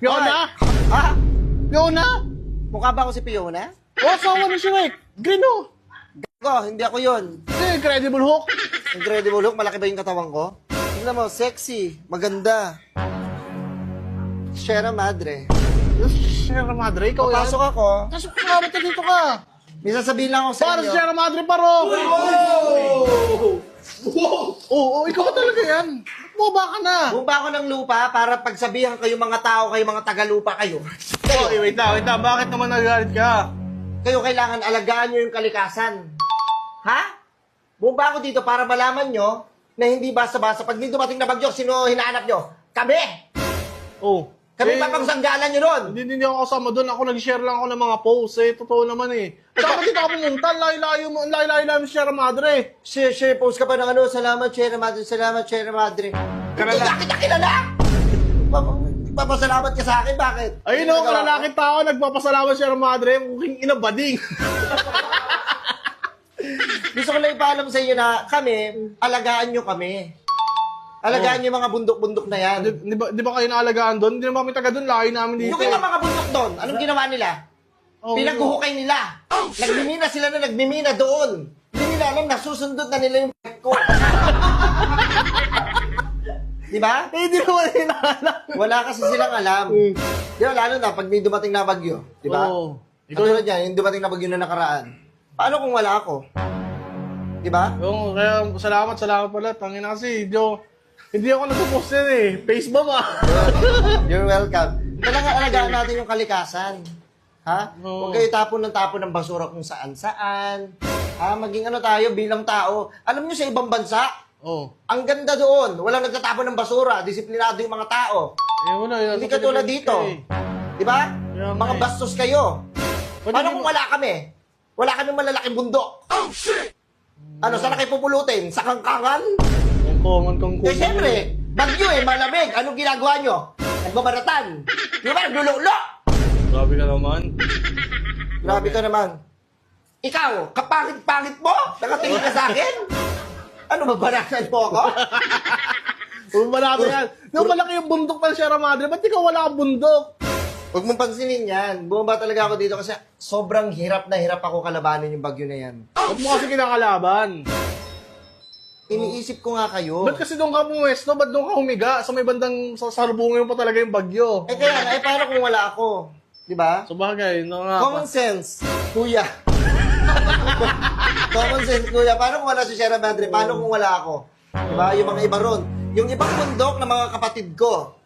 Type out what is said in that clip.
Fiona? Ha? Fiona? Mukha ba ako si Fiona? Oh, asawa ni Shrek. Green oh. Ko, hindi ako yun. Incredible Hulk. Incredible Hulk, malaki ba yung katawan ko? Tingnan mo, sexy, maganda. Sierra Madre. Sierra Madre, ikaw yan. Papasok ako, Pasok ka nga, ba't dito ka? may sasabihin lang ako sa Para inyo. sa Sierra Madre paro. Oo, ikaw ba talaga yan? Bumaba ka na. Bumaba ako ng lupa para pagsabihan kayo mga tao, kayo mga tagalupa kayo. Okay, wait lang. Bakit naman nagalit ka? Kayo kailangan alagaan nyo yung kalikasan. Ha? Bumaba ako dito para malaman nyo na hindi basta-basta. Pag may dumating na bagyo, sino hinahanap nyo? Kami! Oh. Kami papagsanggalan nyo nun! Hindi ako kasama doon. Ako nag-share lang ako ng mga posts eh. Totoo naman eh. Saka dito ako pumunta. Layo-layo namin sa Sierra Madre. Share, post ka pa ng ano, salamat, Sierra Madre, salamat, Sierra Madre. Karala- Hindi ka kita kilala! Papasalamat ka sa akin, bakit? Ayun o, kalalakit tao. Nagpapasalamat sa Sierra Madre. Mukhang inabading. Gusto ko lang ipaalam sa inyo na kami, alagaan nyo kami. Alagaan nyo yung mga bundok-bundok na yan. Di ba kayo naalagaan doon? Hindi naman kami taga doon. Layo namin dito. Yung ilang mga bundok doon, anong ginawa nila? Oh, Pinaghuhukay nila. Nagmimina sila na nagmimina doon. Hindi nila alam, nasusundot na nila yung ko. Di ba? Hindi naman nila alam. Wala kasi silang alam. Di ba, lalo na pag may dumating na bagyo. Di ba? Oo. Katulad yan, yung dumating na bagyo na nakaraan. Paano kung wala ako? Di ba? Oo, kaya salamat pala. Tangina kasi, hindi ako nagpo-post yan eh. Facebook ah. You're welcome. Talaga alagaan natin yung kalikasan. Ha? Oo. Huwag kayo tapon ng basura kung saan-saan. Ha? Maging ano tayo bilang tao. Alam nyo sa ibang bansa, Oo. ang ganda doon. Walang nagtatapon ng basura. Disiplinado yung mga tao. Wala. Hindi ka tulad dito. Di ba? Yeah, Mga may- bastos kayo. Pwede Paano di kung ba- wala kami? Wala kami malalaking bundok. Ano, saan na kayo pupulutin? Sa kangkangan? Kung Eh, siyempre, bagyo eh, malamig. Anong ginagawa nyo? Nagbabaratan. Di ba? Naglululo. Grabe ka naman. Grabe ka naman. Ikaw, kapangit-pangit mo? Nakatingin ka sa akin? Ano, babaratan mo ako? Malaki yan. Yung malaki yung bundok ng Sierra Madre, ba't ikaw wala kang bundok? Huwag mong pansinin yan. Bumaba talaga ako dito kasi sobrang hirap na hirap ako kalabanin yung bagyo na yan. Ba't mo kasi kinakalaban? Iniisip ko nga kayo. Ba't kasi doon ka pumwesto? Ba't doon ka humiga? Sa may bandang salubungin mo pa talaga yung bagyo. Eh kaya nga, paano kung wala ako? Di ba? So bagay, no nga. Common sense, kuya. Common sense, kuya. Paano kung wala si Sierra Madre? Paano kung wala ako? Di ba? Yung mga iba ron. Yung ibang bundok ng mga kapatid ko.